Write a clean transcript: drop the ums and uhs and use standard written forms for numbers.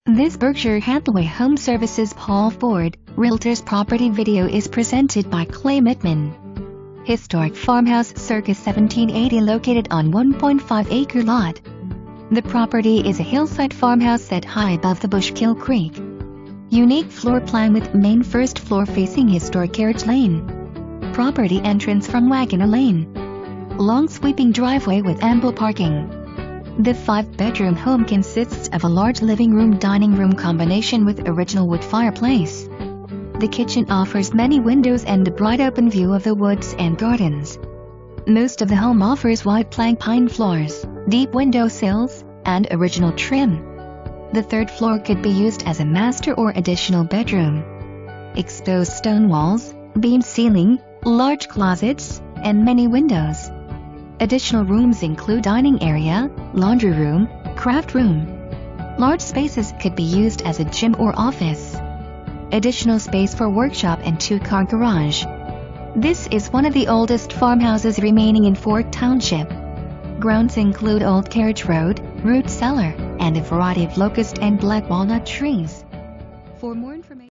This Berkshire Hathaway HomeServices Paul Ford, Realtors property video is presented by Clay Mittman. Historic farmhouse circa 1780 located on 1.5-acre lot. The property is a hillside farmhouse set high above the Bushkill Creek. Unique floor plan with main first floor facing Historic Carriage Lane. Property entrance from Wagener Lane. Long sweeping driveway with ample parking. The 5-bedroom home consists of a large living room dining room combination with original wood fireplace. The kitchen offers many windows and a bright open view of the woods and gardens. Most of the home offers wide plank pine floors, deep window sills, and original trim. The 3rd floor could be used as a master or additional bedroom. Exposed stone walls, beam ceiling, large closets, and many windows. Additional rooms include dining area, laundry room, craft room. Large spaces could be used as a gym or office. Additional space for workshop and 2-car garage. This is one of the oldest farmhouses remaining in Fork Township. Grounds include Old Carriage Road, root cellar, and a variety of locust and black walnut trees. For more information